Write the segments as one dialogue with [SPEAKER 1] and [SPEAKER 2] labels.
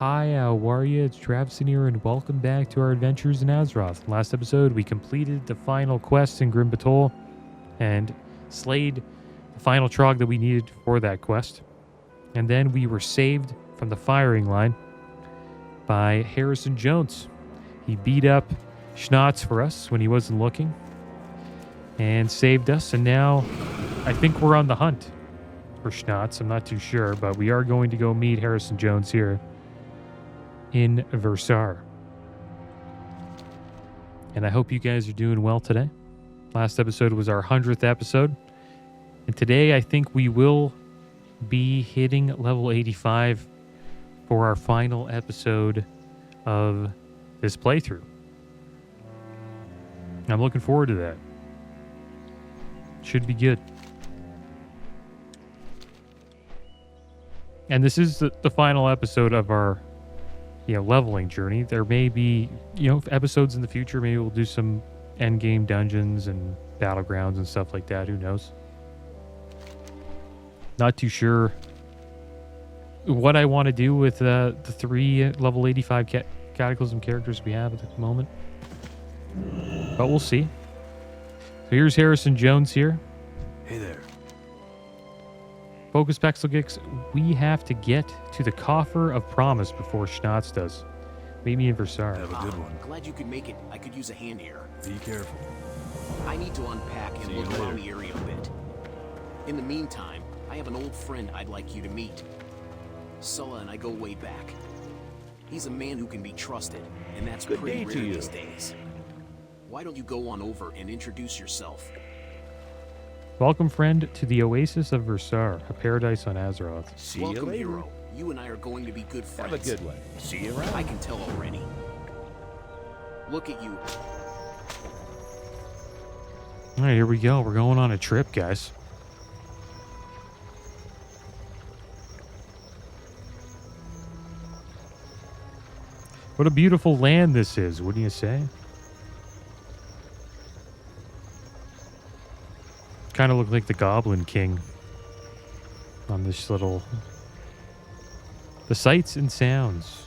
[SPEAKER 1] Hi, Warrior, it's Traviseen here, and welcome back to our adventures in Azeroth. Last episode, we completed the final quest in Grim Batol and slayed the final Trog that we needed for that quest. And then we were saved from the firing line by Harrison Jones. He beat up Schnotz for us when he wasn't looking and saved us, and now I think we're on the hunt for Schnotz. I'm not too sure, but we are going to go meet Harrison Jones here in Versar. And I hope you guys are doing well today. Last episode was our 100th episode. And today I think we will be hitting level 85 for our final episode of this playthrough. I'm looking forward to that. Should be good. And this is the final episode of our leveling journey. There may be, episodes in the future. Maybe we'll do some endgame dungeons and battlegrounds and stuff like that. Who knows? Not too sure what I want to do with the three level 85 Cataclysm characters we have at the moment. But we'll see. So here's Harrison Jones here.
[SPEAKER 2] Hey there.
[SPEAKER 1] Focus Pexelgix, we have to get to the Coffer of Promise before Schnotz does. Meet me in Versar.
[SPEAKER 2] Have a good one.
[SPEAKER 3] Glad you could make it. I could use a hand here.
[SPEAKER 2] Be careful.
[SPEAKER 3] I need to unpack and
[SPEAKER 2] See you
[SPEAKER 3] look around
[SPEAKER 2] later.
[SPEAKER 3] the area a bit. In the meantime, I have an old friend I'd like you to meet. Sullah and I go way back. He's a man who can be trusted, and that's
[SPEAKER 2] Good
[SPEAKER 3] pretty
[SPEAKER 2] day to
[SPEAKER 3] rare
[SPEAKER 2] you.
[SPEAKER 3] these days. Why don't you go on over and introduce yourself?
[SPEAKER 1] Welcome, friend, to the Oasis of Versar, a paradise on Azeroth.
[SPEAKER 2] See you
[SPEAKER 3] Welcome,
[SPEAKER 2] later.
[SPEAKER 3] hero. You and I are going to be good friends.
[SPEAKER 2] Have a good one. See you around.
[SPEAKER 3] I can tell already. Look at you.
[SPEAKER 1] All right, here we go. We're going on a trip, guys. What a beautiful land this is, wouldn't you say? Kind of look like the Goblin King on this little... The sights and sounds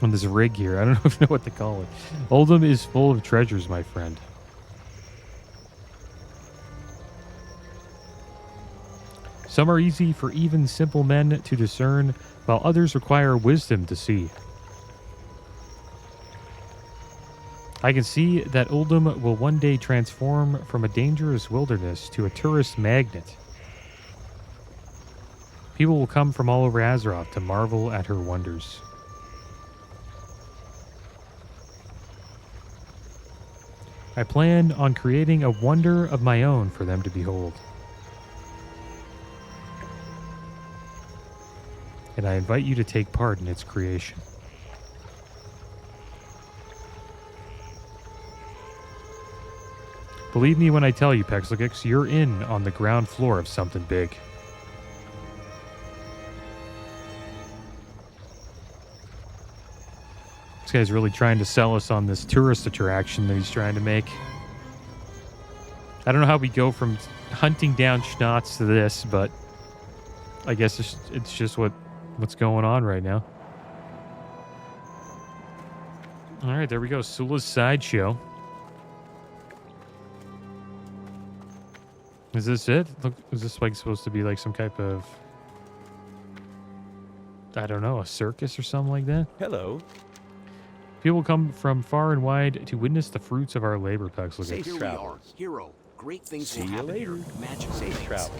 [SPEAKER 1] on this rig here. I don't know what to call it. Uldum is full of treasures, my friend. Some are easy for even simple men to discern, while others require wisdom to see. I can see that Uldum will one day transform from a dangerous wilderness to a tourist magnet. People will come from all over Azeroth to marvel at her wonders. I plan on creating a wonder of my own for them to behold. And I invite you to take part in its creation. Believe me when I tell you, Pexelgix, you're in on the ground floor of something big. This guy's really trying to sell us on this tourist attraction that he's trying to make. I don't know how we go from hunting down Schnotz to this, but I guess it's just what's going on right now. All right, there we go. Sullah's sideshow. Is this it? Look, is this like supposed to be like some type of, I don't know, a circus or something like that?
[SPEAKER 2] Hello.
[SPEAKER 1] People come from far and wide to witness the fruits of our labor, Pexelgix.
[SPEAKER 2] Safe
[SPEAKER 3] Here we are.
[SPEAKER 2] travels.
[SPEAKER 3] Hero. Great things
[SPEAKER 2] See
[SPEAKER 3] will
[SPEAKER 2] you
[SPEAKER 3] happen
[SPEAKER 2] later.
[SPEAKER 3] here. Magical
[SPEAKER 2] Safe
[SPEAKER 3] things.
[SPEAKER 2] travel.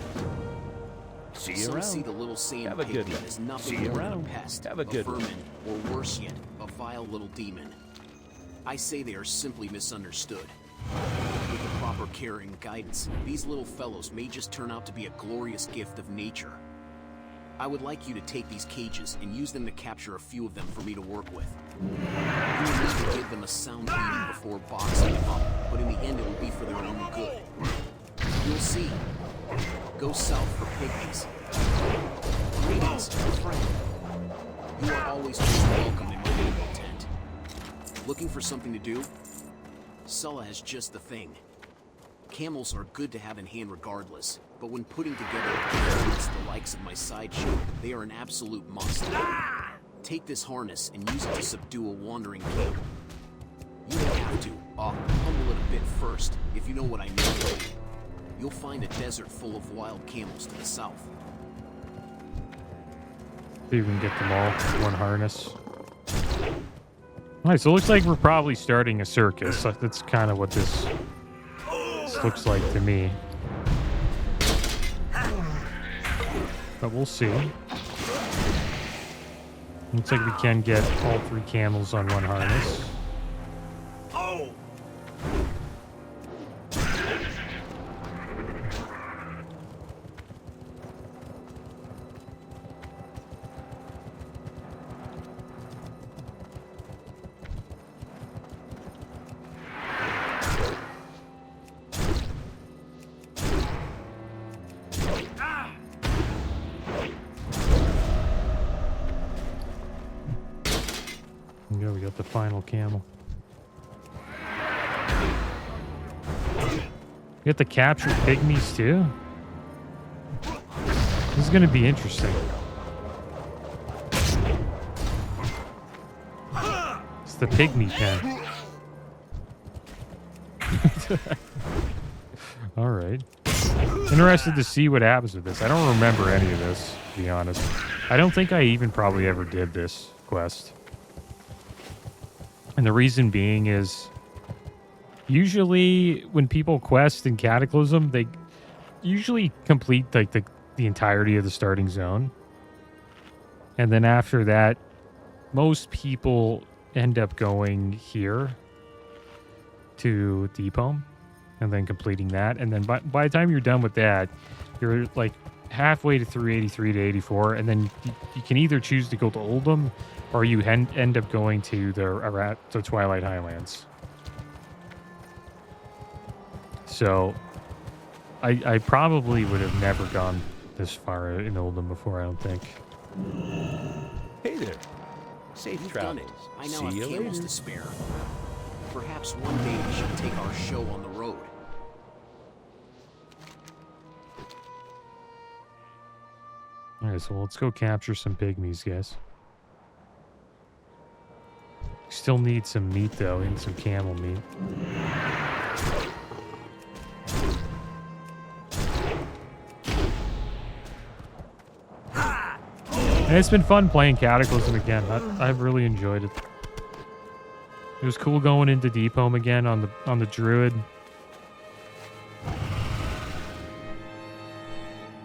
[SPEAKER 2] See you
[SPEAKER 3] Some
[SPEAKER 2] around.
[SPEAKER 3] see the little sand
[SPEAKER 2] Have a good
[SPEAKER 3] pygmy
[SPEAKER 2] one.
[SPEAKER 3] as nothing
[SPEAKER 2] See you
[SPEAKER 3] more than
[SPEAKER 2] around.
[SPEAKER 3] a pest,
[SPEAKER 2] Have a good one.
[SPEAKER 3] vermin, or worse yet, a vile little demon. I say they are simply misunderstood. With the proper care and guidance, these little fellows may just turn out to be a glorious gift of nature. I would like you to take these cages and use them to capture a few of them for me to work with. You will need to give them a sound beating before boxing them up, but in the end it will be for their own good. You'll see. Go south for pygmies. Greetings, friend. You are always most welcome in my little tent. Looking for something to do? Sullah has just the thing. Camels are good to have in hand regardless, but when putting together a performance the likes of my sideshow, they are an absolute must. Take this harness and use it to subdue a wandering camel. You may have to, humble it a bit first, if you know what I mean. You'll find a desert full of wild camels to the south.
[SPEAKER 1] See if we can get them all in one harness. Alright, so it looks like we're probably starting a circus. That's kind of what this looks like to me. But we'll see. Looks like we can get all 3 camels on one harness. There we got the final camel. We have to capture pygmies too? This is going to be interesting. It's the pygmy pen. Alright. Interested to see what happens with this. I don't remember any of this, to be honest. I don't think I even probably ever did this quest. And the reason being is, usually when people quest in Cataclysm, they usually complete like the entirety of the starting zone. And then after that, most people end up going here to Deep Home and then completing that. And then by the time you're done with that, you're like halfway to 383 to 84. And then you can either choose to go to Uldum, or you end up going to the Twilight Highlands. So, I probably would have never gone this far in Uldum before, I don't think.
[SPEAKER 2] Hey there. Safe
[SPEAKER 3] You've
[SPEAKER 2] travels.
[SPEAKER 3] done it. I now
[SPEAKER 2] See
[SPEAKER 3] have
[SPEAKER 2] you
[SPEAKER 3] camels
[SPEAKER 2] later.
[SPEAKER 3] to spare. Perhaps one day we should take our show on the road.
[SPEAKER 1] Alright, so let's go capture some pygmies, guys. Still need some meat, though. We need some camel meat. And it's been fun playing Cataclysm again. I've really enjoyed it. It was cool going into Deep Home again on the Druid.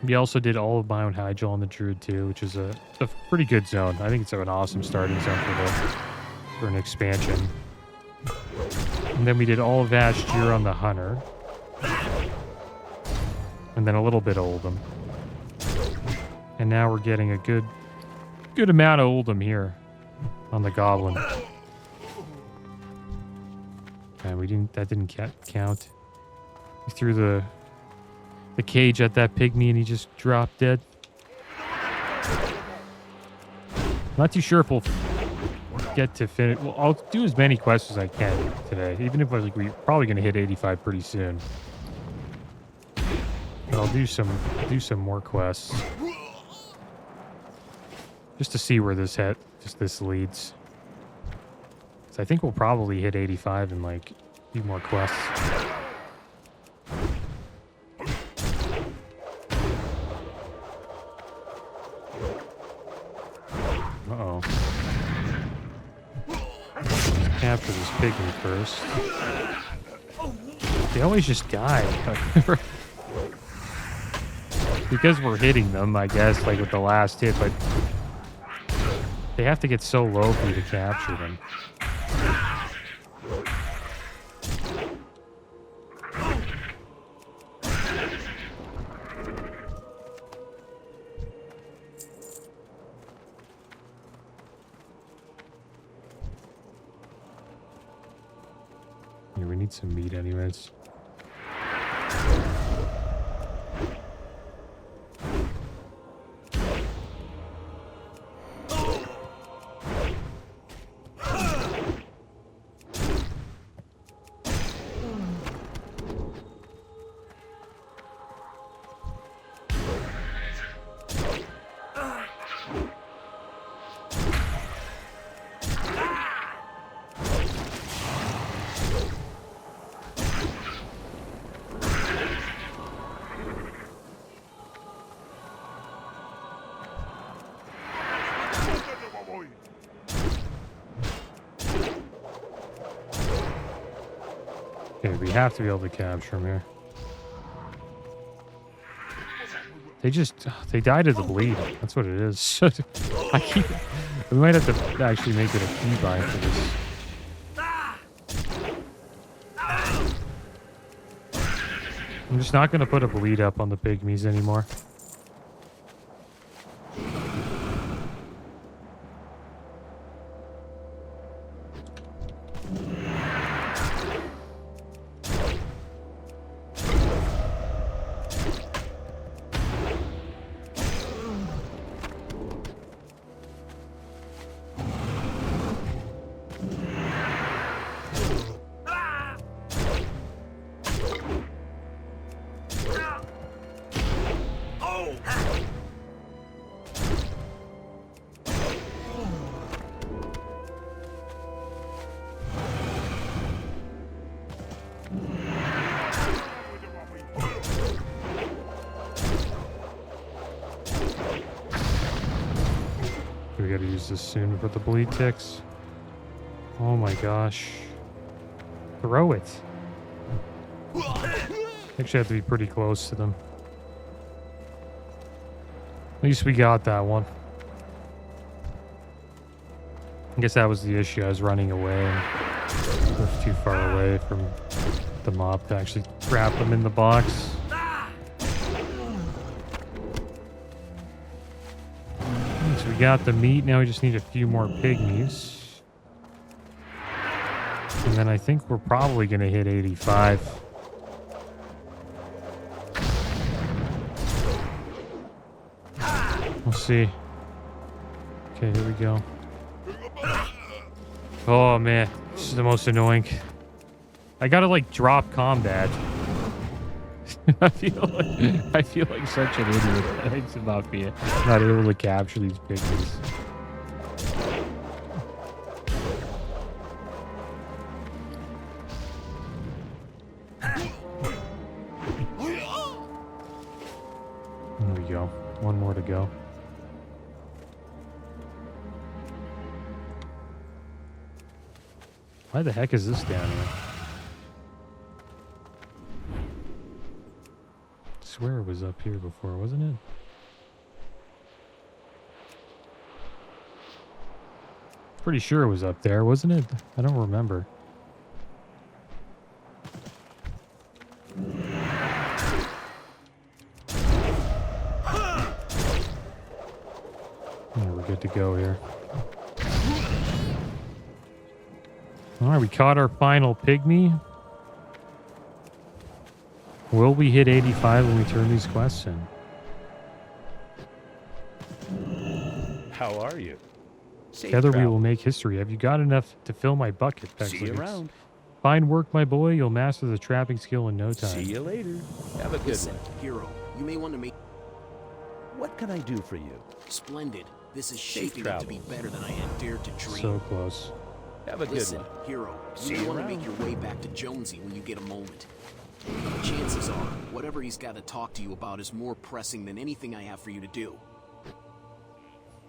[SPEAKER 1] We also did all of Biome Hydro on the Druid too, which is a pretty good zone. I think it's an awesome starting zone for an expansion. And then we did all of Ashtir on the Hunter. And then a little bit of Uldum. And now we're getting a good amount of Uldum here on the Goblin. And that didn't count. We threw the cage at that pygmy and he just dropped dead. Not too sure if we'll get to finish. Well, I'll do as many quests as I can today, even if we're probably going to hit 85 pretty soon. But I'll do some more quests just to see where this leads. So I think we'll probably hit 85 in like a few more quests. Uh-oh. Let's capture this pygmy first. They always just die. Because we're hitting them, I guess, like with the last hit, but they have to get so low for you to capture them. Yeah, we need some meat anyways. Okay, we have to be able to capture him here. They died of the bleed. That's what it is. We might have to actually make it a keybind for this. I'm just not going to put a bleed up on the pygmies anymore. We gotta use this soon for the bleed ticks. Oh my gosh. Throw it. Actually have to be pretty close to them. At least we got that one. I guess that was the issue. I was running away and I was too far away from the mob to actually trap them in the box. So we got the meat. Now we just need a few more pygmies. And then I think we're probably going to hit 85. We'll see. Okay, here we go. Oh man, this is the most annoying. I gotta like drop combat. I feel like such an idiot. Thanks about being not able to capture these pygmies. There we go. One more to go. Why the heck is this down here? I swear it was up here before, wasn't it? Pretty sure it was up there, wasn't it? I don't remember. Yeah, we're good to go here. Alright, we caught our final pygmy. Will we hit 85 when we turn these quests in?
[SPEAKER 2] How are you? Safe
[SPEAKER 1] Together we
[SPEAKER 2] travel.
[SPEAKER 1] will make history. Have you got enough to fill my bucket?
[SPEAKER 2] See you around.
[SPEAKER 1] Fine work, my boy. You'll master the trapping skill in no time.
[SPEAKER 2] See you later. Have a good
[SPEAKER 3] Listen,
[SPEAKER 2] one.
[SPEAKER 3] hero, you may want to make...
[SPEAKER 2] What can I do for you?
[SPEAKER 3] Splendid. This is
[SPEAKER 2] Safe
[SPEAKER 3] shaping up to be better than I had dared to dream.
[SPEAKER 1] So close.
[SPEAKER 2] Have a good
[SPEAKER 3] Listen,
[SPEAKER 2] one.
[SPEAKER 3] hero,
[SPEAKER 2] See
[SPEAKER 3] you may
[SPEAKER 2] you
[SPEAKER 3] want to
[SPEAKER 2] around.
[SPEAKER 3] make your way back to Jonesy when you get a moment. Chances are, whatever he's got to talk to you about is more pressing than anything I have for you to do.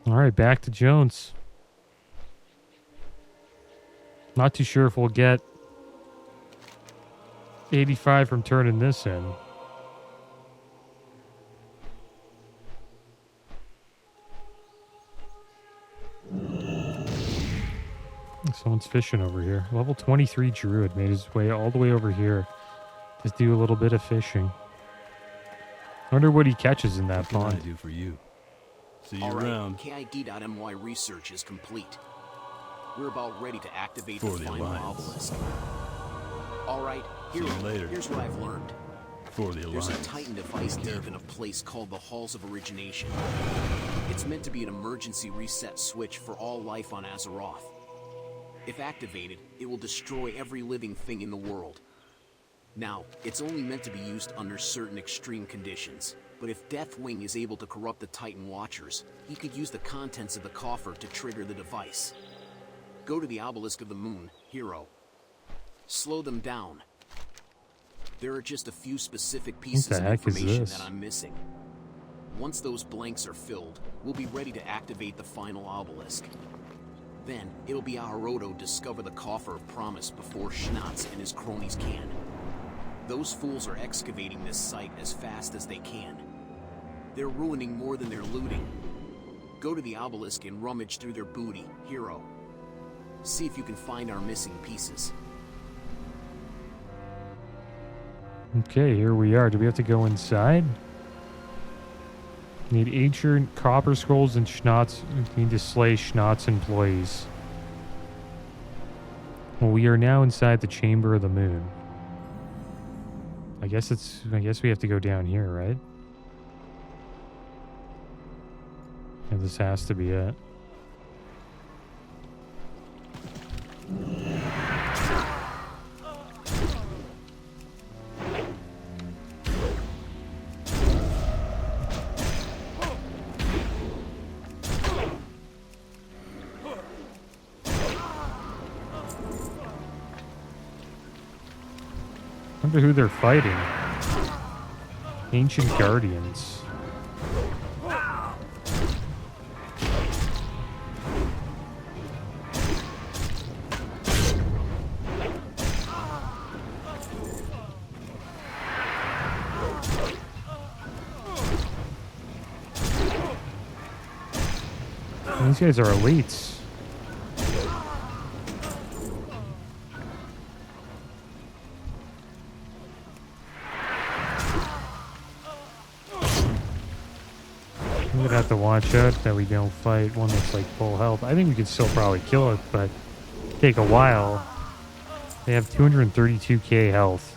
[SPEAKER 1] Alright, back to Jones. Not too sure if we'll get 85 from turning this in. Someone's fishing over here. Level 23 Druid made his way all the way over here to do a little bit of fishing. Wonder what he catches in that
[SPEAKER 4] What can I
[SPEAKER 1] pond.
[SPEAKER 4] do for you? See you
[SPEAKER 3] All right,
[SPEAKER 4] around.
[SPEAKER 3] KID.MY research is complete. We're about ready to activate
[SPEAKER 4] For
[SPEAKER 3] the
[SPEAKER 4] the
[SPEAKER 3] final
[SPEAKER 4] Alliance.
[SPEAKER 3] obelisk. All right,
[SPEAKER 4] See you later.
[SPEAKER 3] here's what I've learned.
[SPEAKER 4] For the
[SPEAKER 3] There's a
[SPEAKER 4] Alliance.
[SPEAKER 3] Titan device
[SPEAKER 4] Be
[SPEAKER 3] deep
[SPEAKER 4] careful.
[SPEAKER 3] in a place called the Halls of Origination. It's meant to be an emergency reset switch for all life on Azeroth. If activated, it will destroy every living thing in the world. Now, it's only meant to be used under certain extreme conditions. But if Deathwing is able to corrupt the Titan Watchers, he could use the contents of the coffer to trigger the device. Go to the Obelisk of the Moon, Hero. Slow them down. There are just a few specific pieces of information that I'm missing. Once those blanks are filled, we'll be ready to activate the final obelisk. Then, it'll be our role to discover the Coffer of Promise before Schnatz and his cronies can. Those fools are excavating this site as fast as they can. They're ruining more than they're looting. Go to the obelisk and rummage through their booty, Hero. See if you can find our missing pieces.
[SPEAKER 1] Okay, here we are. Do we have to go inside? Need ancient copper scrolls and Schnatz. We need to slay Schnatz employees. Well, we are now inside the Chamber of the Moon. I guess we have to go down here, right? Yeah, this has to be it. Wonder who they're fighting. Ancient Guardians. These guys are elites. I'm gonna have to watch out that we don't fight one that's like full health. I think we could still probably kill it, but take a while. They have 232k health.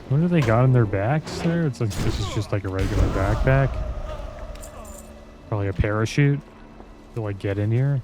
[SPEAKER 1] What do they got on their backs there? It's like this is just like a regular backpack. Probably a parachute to like get in here.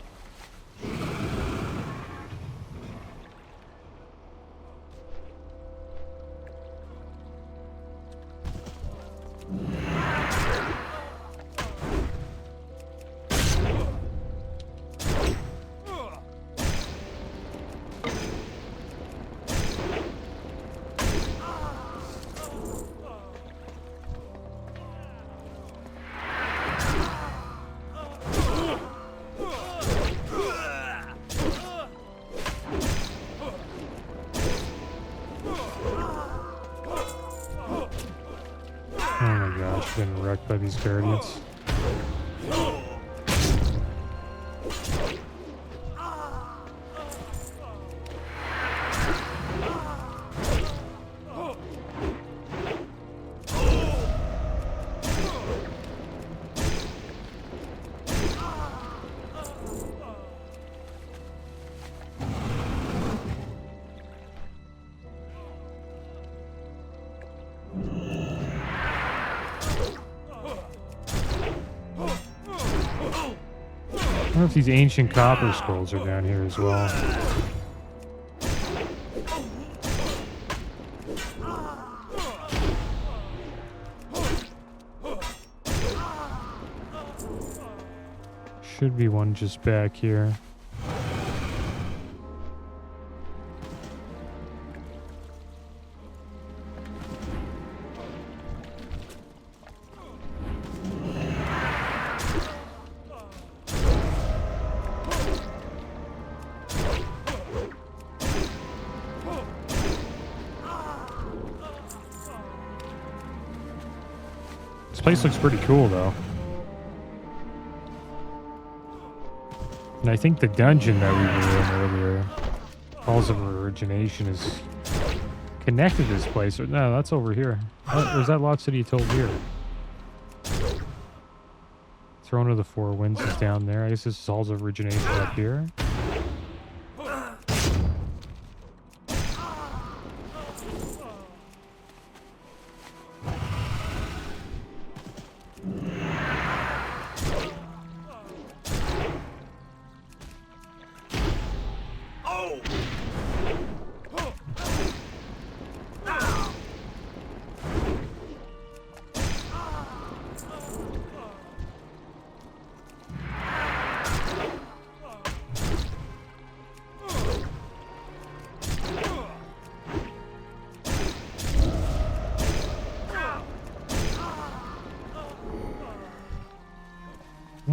[SPEAKER 1] Getting wrecked by these guardians. I don't know if these ancient copper scrolls are down here as well. Should be one just back here. This place looks pretty cool, though. And I think the dungeon that we were in earlier, Halls of Origination, is connected to this place. No, that's over here. Or is that Lost City of over here? Throne of the Four Winds is down there. I guess this is Halls of Origination up here.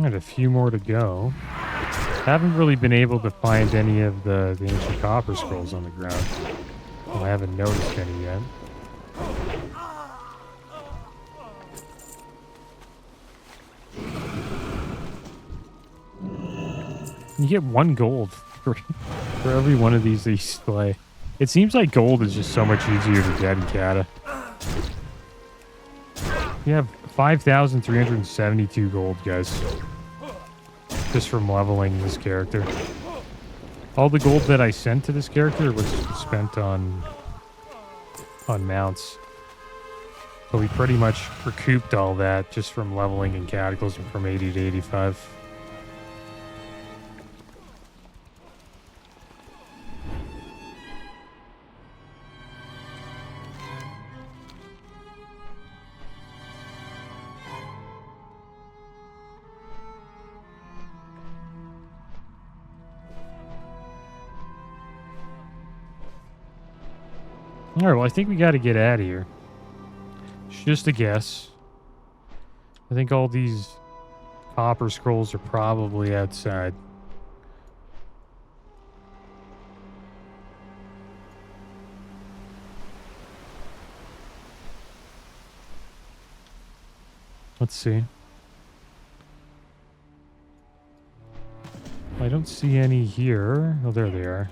[SPEAKER 1] I had a few more to go. Haven't really been able to find any of the ancient copper scrolls on the ground. Well, I haven't noticed any yet. You get 1 gold for every one of these that you slay. It seems like gold is just so much easier to get in Cata. You have 5,372 gold, guys. Just from leveling this character. All the gold that I sent to this character was spent on mounts. So we pretty much recouped all that just from leveling in Cataclysm from 80 to 85. Alright, well, I think we got to get out of here. It's just a guess. I think all these copper scrolls are probably outside. Let's see. I don't see any here. Oh, there they are.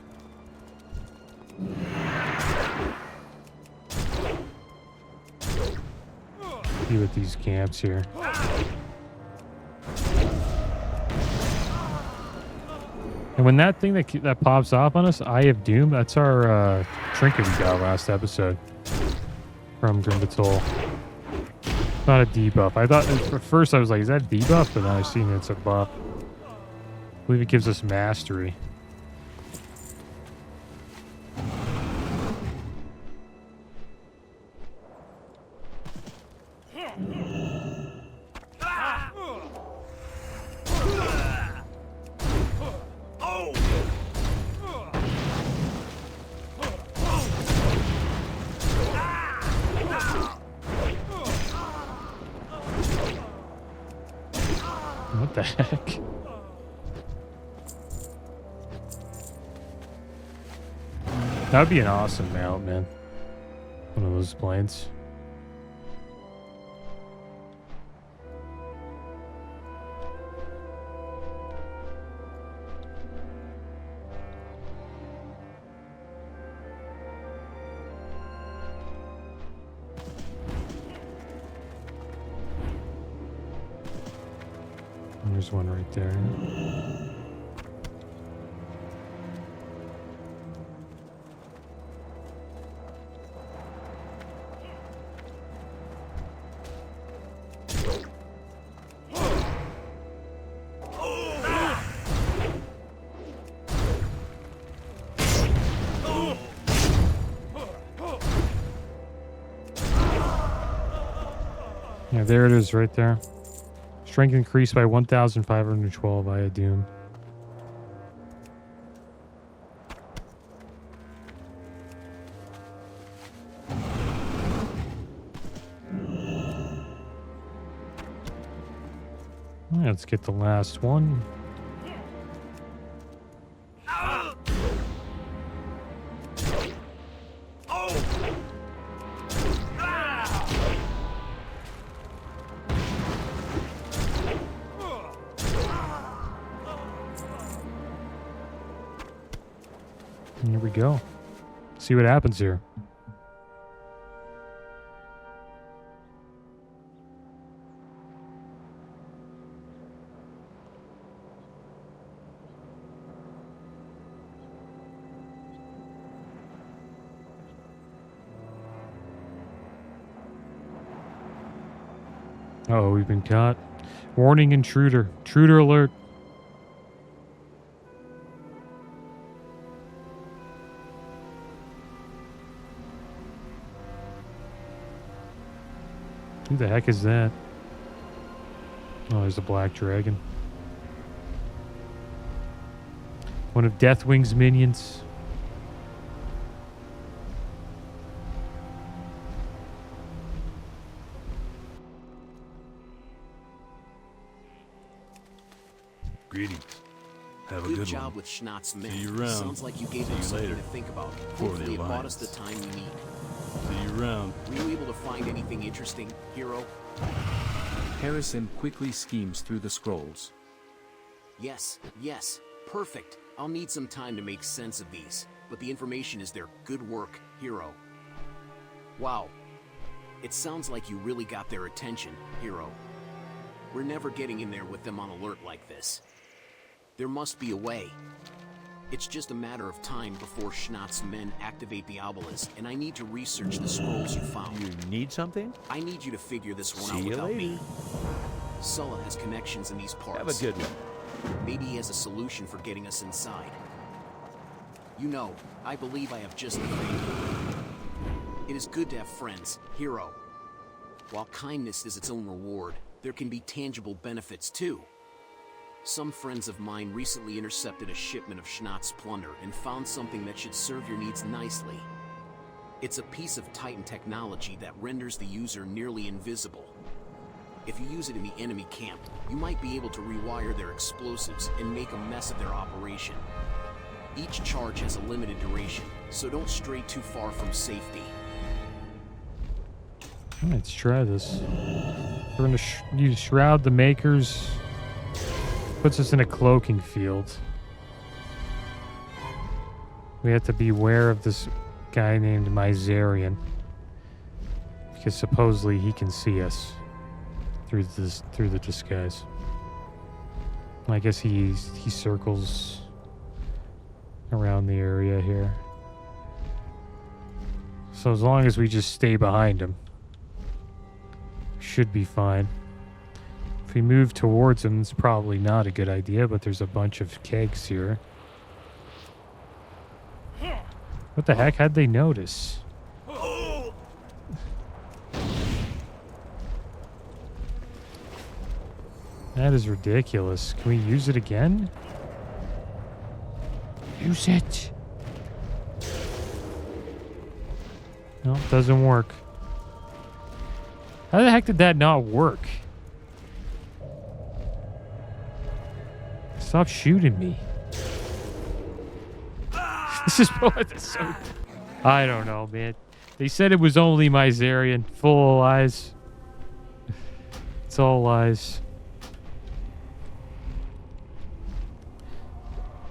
[SPEAKER 1] See what these camps here. And when that thing that pops off on us, Eye of Doom, that's our trinket we got last episode from Grimbatol. Not a debuff. I thought at first I was like, is that a debuff? But then I seen it's a buff. I believe it gives us mastery. What the heck? That would be an awesome mount, man. One of those planes. There's one right there. Yeah, there it is right there. Strength increased by 1,512 Eye of Doom. Let's get the last one. Here we go. See what happens here. Uh-oh, we've been caught. Warning, intruder. Intruder alert. Who the heck is that? Oh, there's a black dragon. One of Deathwing's minions.
[SPEAKER 4] Greetings. Have a
[SPEAKER 3] Good
[SPEAKER 4] good
[SPEAKER 3] job
[SPEAKER 4] one.
[SPEAKER 3] with Schnott's men.
[SPEAKER 4] See you around.
[SPEAKER 3] Sounds like you gave
[SPEAKER 4] See
[SPEAKER 3] them
[SPEAKER 4] you
[SPEAKER 3] something
[SPEAKER 4] later.
[SPEAKER 3] to think about.
[SPEAKER 4] For the
[SPEAKER 3] Hopefully it bought us the
[SPEAKER 4] Alliance.
[SPEAKER 3] time we need.
[SPEAKER 4] See you around.
[SPEAKER 3] Were you able to find anything interesting, hero?
[SPEAKER 5] Harrison quickly schemes through the scrolls.
[SPEAKER 3] Yes, perfect. I'll need some time to make sense of these, but the information is there. Good work, hero. Wow. It sounds like you really got their attention, hero. We're never getting in there with them on alert like this. There must be a way. It's just a matter of time before Schnott's men activate the Obelisk, and I need to research the scrolls you found.
[SPEAKER 2] You need something?
[SPEAKER 3] I need you to figure this one
[SPEAKER 2] See
[SPEAKER 3] out
[SPEAKER 2] you
[SPEAKER 3] without
[SPEAKER 2] later.
[SPEAKER 3] me. Sullah has connections in these parts.
[SPEAKER 2] Have a good one.
[SPEAKER 3] Maybe he has a solution for getting us inside. You know, I believe I have just the thing. It is good to have friends, hero. While kindness is its own reward, there can be tangible benefits too. Some friends of mine recently intercepted a shipment of Schnott's plunder and found something that should serve your needs nicely. It's a piece of Titan technology that renders the user nearly invisible. If you use it in the enemy camp, you might be able to rewire their explosives and make a mess of their operation. Each charge has a limited duration, so don't stray too far from safety.
[SPEAKER 1] Let's try this. We're going to use Shroud the Makers. Puts us in a cloaking field. We have to beware of this guy named Miserian, because supposedly he can see us through the disguise. I guess he circles around the area here. So as long as we just stay behind him, should be fine. If we move towards him, it's probably not a good idea, but there's a bunch of kegs here. What the heck? How'd they notice? That is ridiculous. Can we use it again? Use it! No, it doesn't work. How the heck did that not work? Stop shooting me. This is so... I don't know, man. They said it was only Miserian. Full of lies. It's all lies.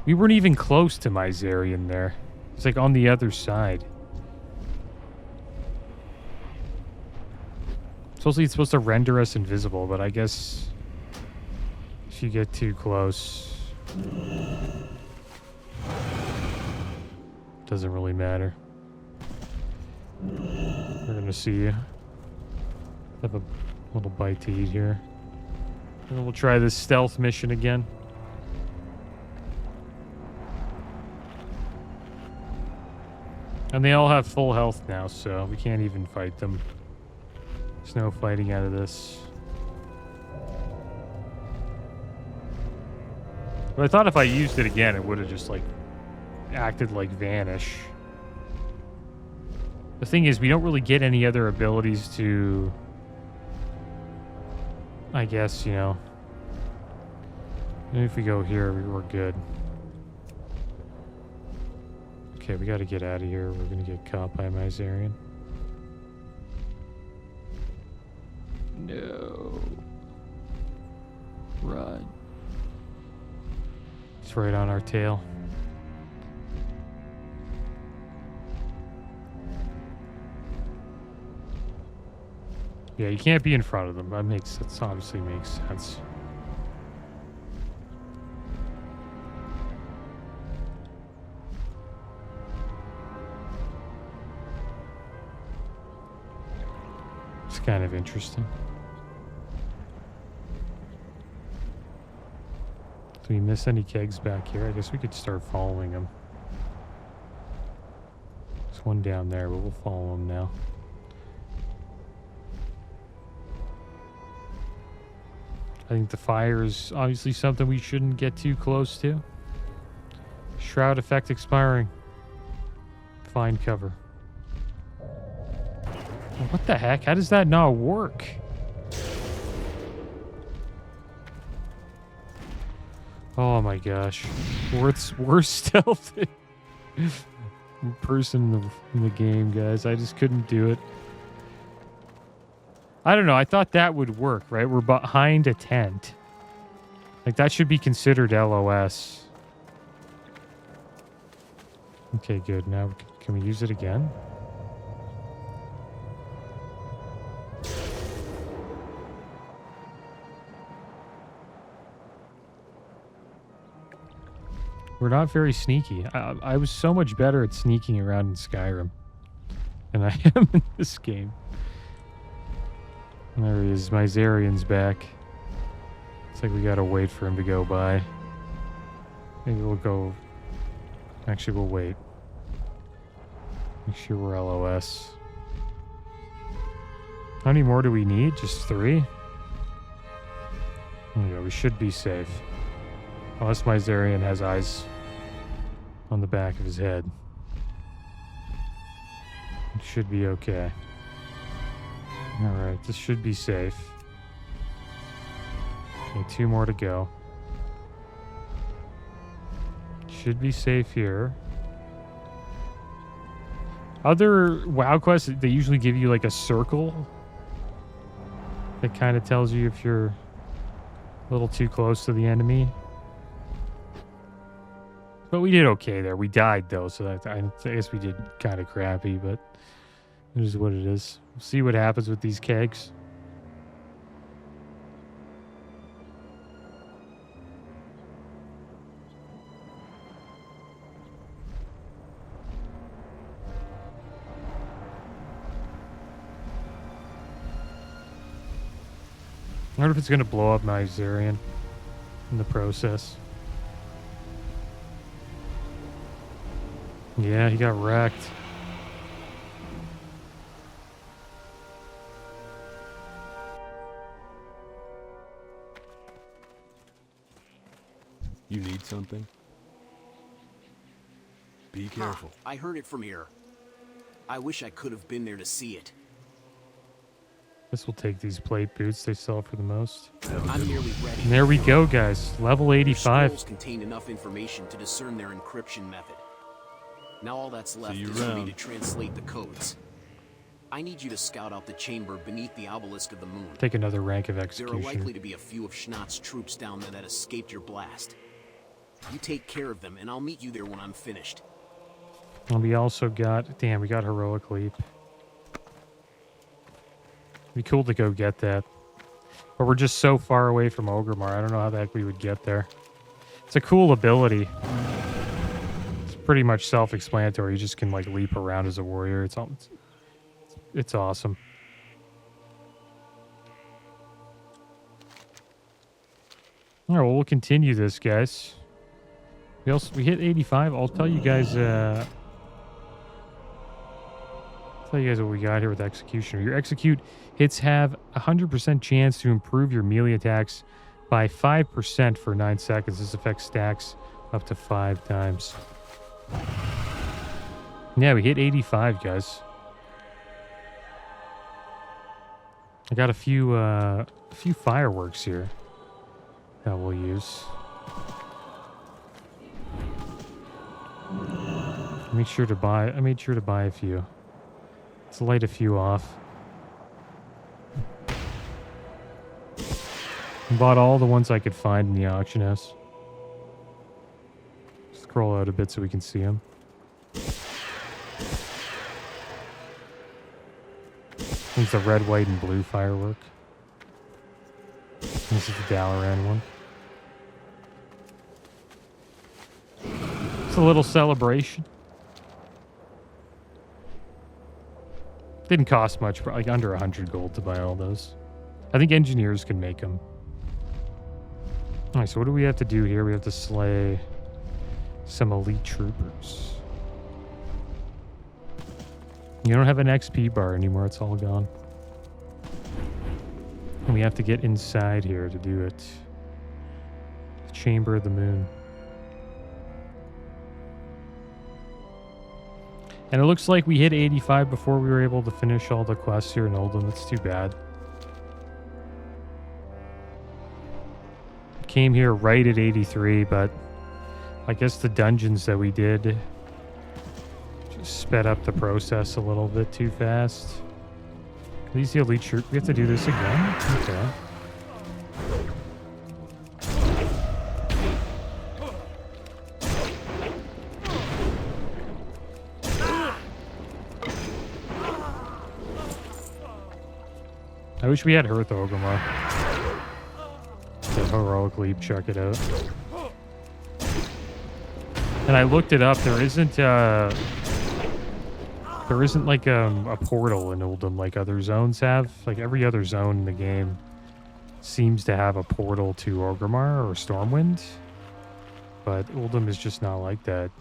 [SPEAKER 1] We weren't even close to Miserian there. It's like on the other side. Supposedly it's supposed to render us invisible, but I guess if you get too close, doesn't really matter. We're gonna see you. Have a little bite to eat here. And then we'll try this stealth mission again. And they all have full health now, so we can't even fight them. There's no fighting out of this. But I thought if I used it again, it would have just, like, acted like Vanish. The thing is, we don't really get any other abilities to... I guess, you know... Maybe if we go here, we're good. Okay, we gotta get out of here. We're gonna get caught by Miserian. No. Run. It's right on our tail. Yeah, you can't be in front of them. That obviously makes sense. It's kind of interesting. Do we miss any kegs back here? I guess we could start following them. There's one down there, but we'll follow them now. I think the fire is obviously something we shouldn't get too close to. Shroud effect expiring. Find cover. What the heck? How does that not work? Oh my gosh. Worst stealth person in the game, guys. I just couldn't do it. I don't know. I thought that would work, right? We're behind a tent. Like, that should be considered LOS. Okay, good. Now, can we use it again? We're not very sneaky. I was so much better at sneaking around in Skyrim than I am in this game. There he is. My Zarian's back. It's like we gotta wait for him to go by. Maybe we'll go... Actually, we'll wait. Make sure we're LOS. How many more do we need? Just 3? There we go. We should be safe. Unless my Zarian has eyes on the back of his head. It should be okay. Alright, this should be safe. Okay, 2 more to go. Should be safe here. Other WoW quests, they usually give you like a circle that kind of tells you if you're a little too close to the enemy. But we did okay there. We died though, so that, I guess we did kind of crappy, but it is what it is. We'll see what happens with these kegs. I wonder if it's going to blow up my Zarian in the process. Yeah, he got wrecked.
[SPEAKER 4] You need something? Be careful.
[SPEAKER 3] I heard it from here. I wish I could have been there to see it.
[SPEAKER 1] This will take these plate boots. They sell for the most.
[SPEAKER 3] I'm nearly ready.
[SPEAKER 1] And there we go, guys. Level 85.
[SPEAKER 3] Scrolls contain enough information to discern their encryption method. Now all that's left
[SPEAKER 4] See you
[SPEAKER 3] is for me
[SPEAKER 4] around.
[SPEAKER 3] to translate the codes. I need you to scout out the chamber beneath the Obelisk of the Moon.
[SPEAKER 1] Take another rank of
[SPEAKER 3] There are
[SPEAKER 1] execution.
[SPEAKER 3] likely to be a few of Schnott's troops down there that escaped your blast. You take care of them, and I'll meet you there when I'm finished.
[SPEAKER 1] And we also got... Damn, we got Heroic Leap. Be cool to go get that. But we're just so far away from Orgrimmar. I don't know how the heck we would get there. It's a cool ability. It's pretty much self-explanatory. You just can, like, leap around as a warrior. It's awesome. All right, well, we'll continue this, guys. We hit 85. I'll tell you guys... tell you guys what we got here with Executioner. Your Execute hits have a 100% chance to improve your melee attacks by 5% for 9 seconds. This effect stacks up to 5 times. Yeah, we hit 85, guys. I got a few fireworks here that we'll use. I made sure to buy a few. Let's light a few off. Bought all the ones I could find in the auction house. Scroll out a bit so we can see them. It's the red, white, and blue firework. This is the Dalaran one. It's a little celebration. Didn't cost much, like under 100 gold to buy all those. I think engineers can make them. Alright, so what do we have to do here? We have to slay some elite troopers. You don't have an XP bar anymore, it's all gone. And we have to get inside here to do it. The Chamber of the Moon. And it looks like we hit 85 before we were able to finish all the quests here in Uldum. That's too bad. came here right at 83, but I guess the dungeons that we did just sped up the process a little bit too fast. At least the elite troop. We have to do this again? Okay. I wish we had Hearth Ogrimmar. The heroic leap, check it out. And I looked it up. There isn't like a portal in Uldum like other zones have. Like every other zone in the game seems to have a portal to Ogrimmar or Stormwind, but Uldum is just not like that.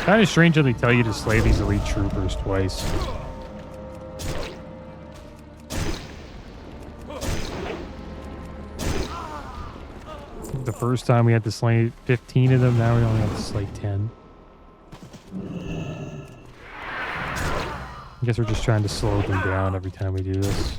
[SPEAKER 1] Kind of strange that they tell you to slay these elite troopers twice. The first time we had to slay 15 of them, now we only have to slay 10. I guess we're just trying to slow them down every time we do this.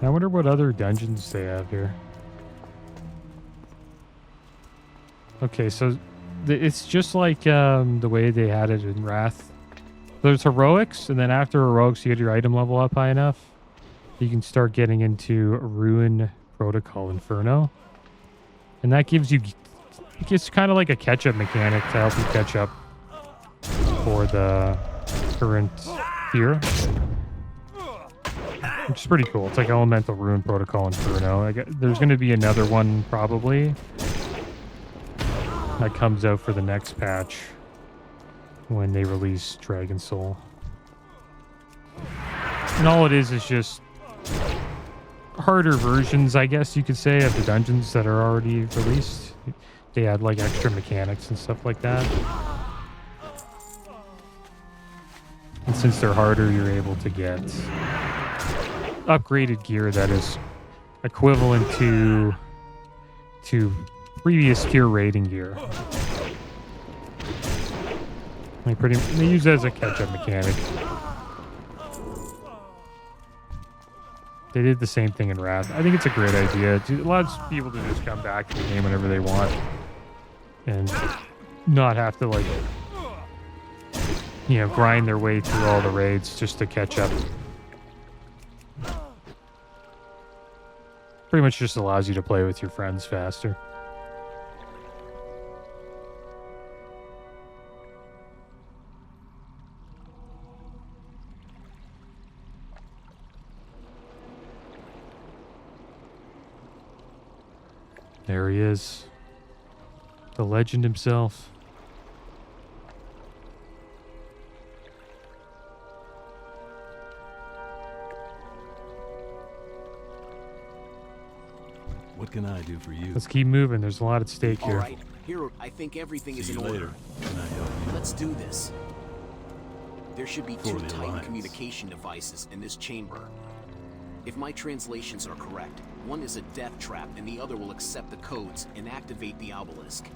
[SPEAKER 1] I wonder what other dungeons they have here. Okay, so it's just like the way they had it in Wrath. There's heroics, and then after heroics, you get your item level up high enough, you can start getting into Ruin Protocol Inferno, and that gives you, it's kind of like a catch-up mechanic to help you catch up for the current tier. Which is pretty cool. It's like Elemental Ruin Protocol Inferno. There's going to be another one probably that comes out for the next patch when they release Dragon Soul. And all it is just harder versions, I guess you could say, of the dungeons that are already released. They add like extra mechanics and stuff like that. And since they're harder, you're able to get upgraded gear that is equivalent to previous tier rating gear. They use it as a catch-up mechanic. They did the same thing in Wrath. I think it's a great idea. It allows people to just come back to the game whenever they want and not have to, like, you know, grind their way through all the raids just to catch up. Pretty much just allows you to play with your friends faster. There he is. The legend himself.
[SPEAKER 4] What can I do for you?
[SPEAKER 1] Let's keep moving. There's a lot at stake
[SPEAKER 3] All
[SPEAKER 1] here.
[SPEAKER 3] right, here I think everything is
[SPEAKER 4] See
[SPEAKER 3] in
[SPEAKER 4] you
[SPEAKER 3] order.
[SPEAKER 4] later. Can I help you?
[SPEAKER 3] Let's do this. There should be
[SPEAKER 4] For
[SPEAKER 3] two
[SPEAKER 4] the
[SPEAKER 3] Titan
[SPEAKER 4] Alliance.
[SPEAKER 3] communication devices in this chamber. If my translations are correct, one is a death trap and the other will accept the codes and activate the Obelisk.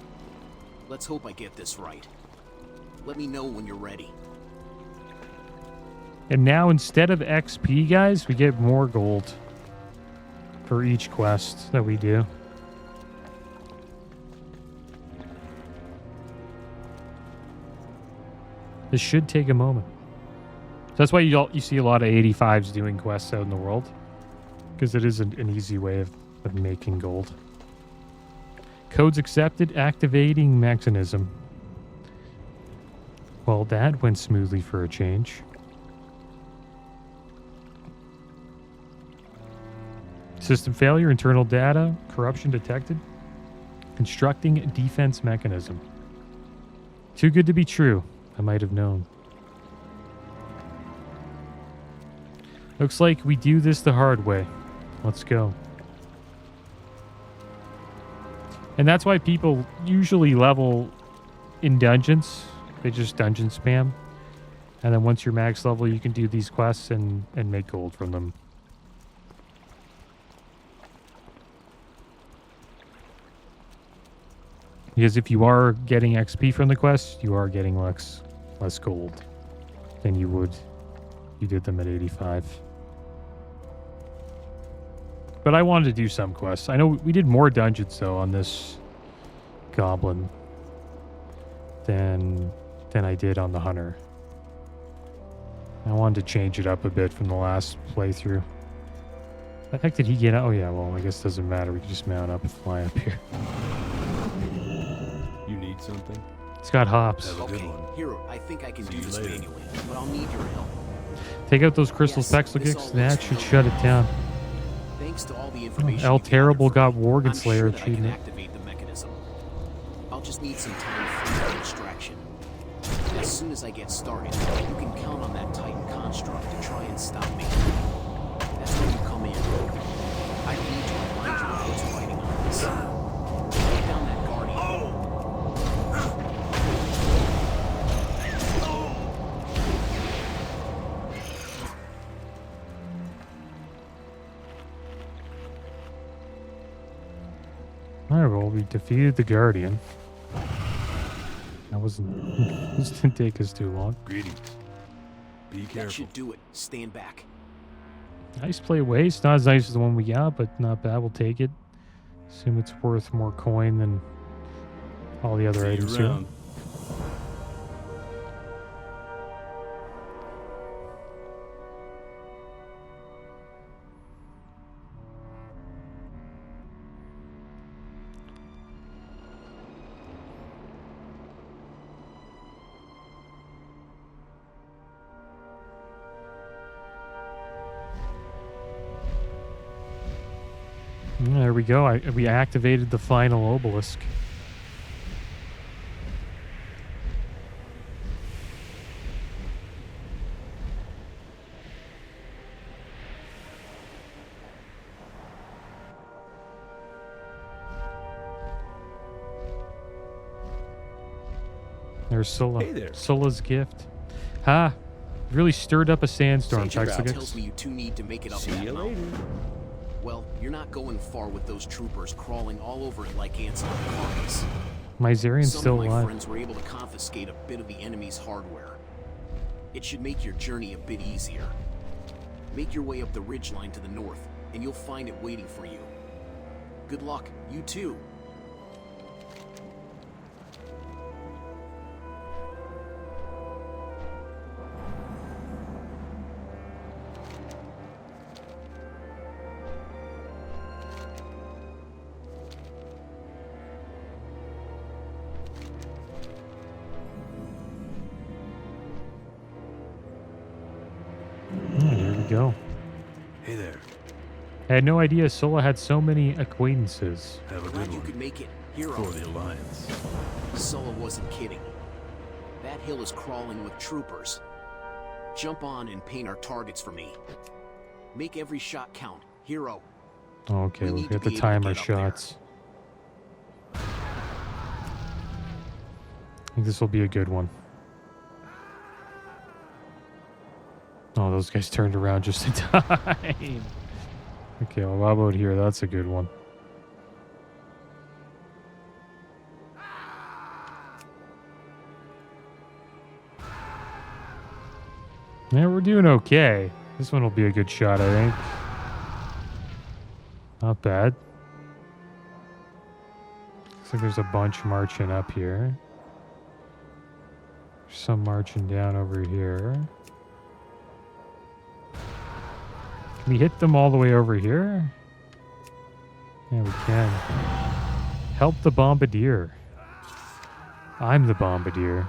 [SPEAKER 3] Let's hope I get this right. Let me know when you're ready.
[SPEAKER 1] And now instead of XP, guys, we get more gold for each quest that we do. This should take a moment. That's why you see a lot of 85s doing quests out in the world, because it is an easy way of making gold. Codes accepted, activating mechanism. Well, that went smoothly for a change. System failure, internal data, corruption detected. Constructing defense mechanism. Too good to be true. I might have known. Looks like we do this the hard way. Let's go. And that's why people usually level in dungeons. They just dungeon spam. And then once you're max level, you can do these quests and make gold from them. Because if you are getting XP from the quest, you are getting less gold than you would if you did them at 85. But I wanted to do some quests. I know we did more dungeons, though, on this goblin than I did on the hunter. I wanted to change it up a bit from the last playthrough. The heck did he get out? Oh, yeah, well, I guess it doesn't matter. We can just mount up and fly up here.
[SPEAKER 4] You need something?
[SPEAKER 1] It's got hops.
[SPEAKER 4] Have a good
[SPEAKER 3] Okay,
[SPEAKER 4] one.
[SPEAKER 3] Hero, I think I can
[SPEAKER 4] See
[SPEAKER 3] do
[SPEAKER 4] you
[SPEAKER 3] this
[SPEAKER 4] later.
[SPEAKER 3] manually, but I'll need your help.
[SPEAKER 1] Take out those crystal
[SPEAKER 3] Yes, this
[SPEAKER 1] spexlicus.
[SPEAKER 3] all
[SPEAKER 1] That
[SPEAKER 3] looks
[SPEAKER 1] should
[SPEAKER 3] familiar.
[SPEAKER 1] shut it down.
[SPEAKER 3] Thanks to all the information
[SPEAKER 1] El
[SPEAKER 3] you gathered
[SPEAKER 1] Terrible
[SPEAKER 3] for
[SPEAKER 1] got
[SPEAKER 3] me,
[SPEAKER 1] Worgen
[SPEAKER 3] I'm
[SPEAKER 1] Slayer
[SPEAKER 3] sure that I can
[SPEAKER 1] achievement.
[SPEAKER 3] activate the mechanism. I'll just need some time for extraction. As soon as I get started, you can count on that Titan construct to try and stop me. That's where you come in. I don't need to remind you of what's fighting on this. Take down that Guardian.
[SPEAKER 1] Alright, well, we defeated the Guardian. That wasn't... This didn't take us too long.
[SPEAKER 4] Greetings. Be
[SPEAKER 3] That
[SPEAKER 4] careful.
[SPEAKER 3] should do it. Stand back.
[SPEAKER 1] Nice play waste. Not as nice as the one we got, but not bad. We'll take it. Assume it's worth more coin than all the other
[SPEAKER 4] See you
[SPEAKER 1] items here.
[SPEAKER 4] around.
[SPEAKER 1] There we go. We activated the final obelisk. There's Sullah.
[SPEAKER 2] Hey there.
[SPEAKER 1] Sullah's gift. Ha! Really stirred up a sandstorm,
[SPEAKER 3] Sage Ground
[SPEAKER 1] Texagix.
[SPEAKER 3] tells me you two need to make it up
[SPEAKER 2] See
[SPEAKER 3] that
[SPEAKER 2] you
[SPEAKER 3] mountain.
[SPEAKER 2] later.
[SPEAKER 3] Well, you're not going far with those troopers crawling all over it like ants on a carcass.
[SPEAKER 1] My Zarian's
[SPEAKER 3] Some
[SPEAKER 1] still
[SPEAKER 3] of my
[SPEAKER 1] alive.
[SPEAKER 3] friends were able to confiscate a bit of the enemy's hardware. It should make your journey a bit easier. Make your way up the ridgeline to the north, and you'll find it waiting for you. Good luck, you too.
[SPEAKER 1] Here we go.
[SPEAKER 4] Hey there.
[SPEAKER 1] I had no idea Sullah had so many acquaintances.
[SPEAKER 4] Have a
[SPEAKER 3] Glad
[SPEAKER 4] good
[SPEAKER 3] you
[SPEAKER 4] one.
[SPEAKER 3] could make it. Hero.
[SPEAKER 4] For the Alliance.
[SPEAKER 3] Sullah wasn't kidding. That hill is crawling with troopers. Jump on and paint our targets for me. Make every shot count. Hero.
[SPEAKER 1] Okay,
[SPEAKER 3] We
[SPEAKER 1] we
[SPEAKER 3] need to
[SPEAKER 1] have to
[SPEAKER 3] be able
[SPEAKER 1] time
[SPEAKER 3] to
[SPEAKER 1] our
[SPEAKER 3] get up there.
[SPEAKER 1] shots. I think this will be a good one. Oh, those guys turned around just in time. Okay, well, how about here? That's a good one. Yeah, we're doing okay. This one will be a good shot, I think. Not bad. Looks like there's a bunch marching up here. There's some marching down over here. Can we hit them all the way over here? Yeah, we can. Help the bombardier. I'm the bombardier.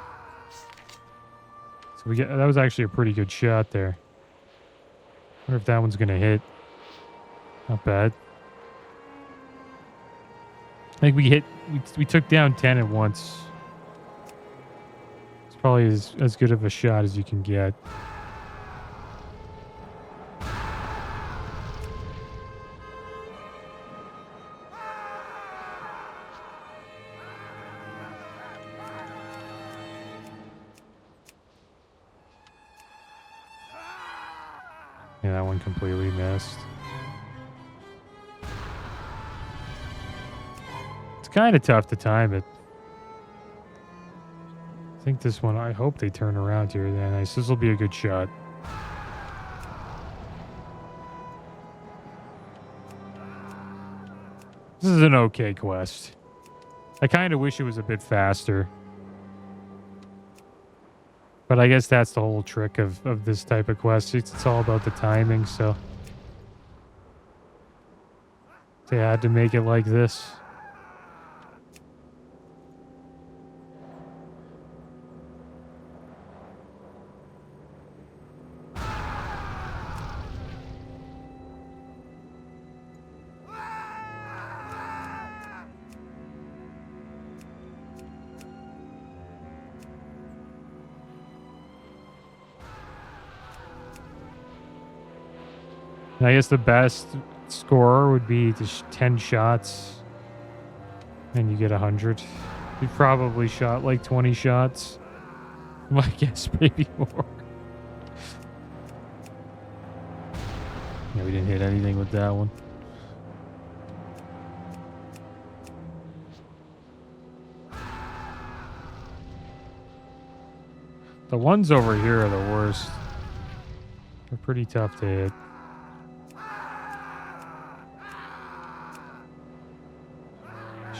[SPEAKER 1] So we get that was actually a pretty good shot there. Wonder if that one's gonna hit. Not bad. I think we took down 10 at once. It's probably as good of a shot as you can get. Yeah, that one completely missed. It's kind of tough to time it. I think this one, I hope they turn around here. Yeah, nice. This will be a good shot. This is an okay quest. I kind of wish it was a bit faster. But I guess that's the whole trick of this type of quest. It's all about the timing, so they had to make it like this. And I guess the best scorer would be just 10 shots and you get 100. You probably shot like 20 shots. I guess maybe more. Yeah, we didn't hit anything with that one. The ones over here are the worst. They're pretty tough to hit.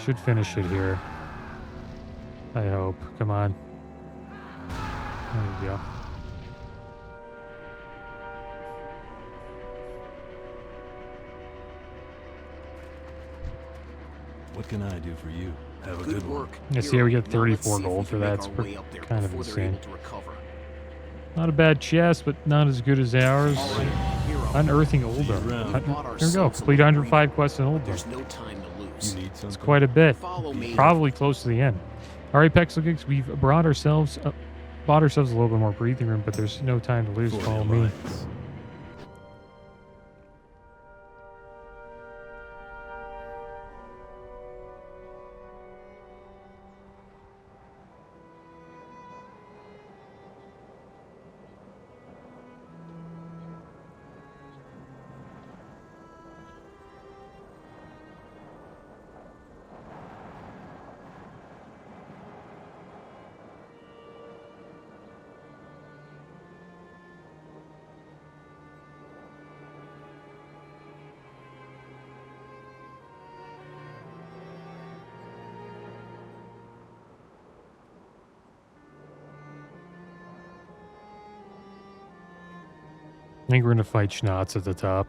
[SPEAKER 1] Should finish it here. I hope. Come on. There we go.
[SPEAKER 4] What can I do for you? Have a good
[SPEAKER 3] work.
[SPEAKER 1] Yeah, see how we get
[SPEAKER 3] Now let's
[SPEAKER 1] 34
[SPEAKER 3] see if
[SPEAKER 1] gold
[SPEAKER 3] we
[SPEAKER 1] for
[SPEAKER 3] can
[SPEAKER 1] that.
[SPEAKER 3] make
[SPEAKER 1] It's
[SPEAKER 3] our way up there
[SPEAKER 1] kind of
[SPEAKER 3] before they're
[SPEAKER 1] insane.
[SPEAKER 3] able to recover.
[SPEAKER 1] Not a bad chest, but not as good as ours.
[SPEAKER 3] All right, hero.
[SPEAKER 1] Unearthing
[SPEAKER 4] See you
[SPEAKER 1] Uldum.
[SPEAKER 4] around.
[SPEAKER 3] We've bought
[SPEAKER 1] Here we go.
[SPEAKER 3] ourselves a
[SPEAKER 1] Complete
[SPEAKER 3] little
[SPEAKER 1] 105 quests in
[SPEAKER 3] breather. There's
[SPEAKER 1] Uldum.
[SPEAKER 3] no time to lose.
[SPEAKER 4] You need something?
[SPEAKER 1] It's quite a bit.
[SPEAKER 3] Follow me.
[SPEAKER 1] Probably close to the end. All right, Pexel Geeks, we've bought ourselves a little bit more breathing room, but there's no time to lose.
[SPEAKER 4] For the
[SPEAKER 1] Follow me.
[SPEAKER 4] Alliance.
[SPEAKER 1] I think we're going to fight Schnatz at the top.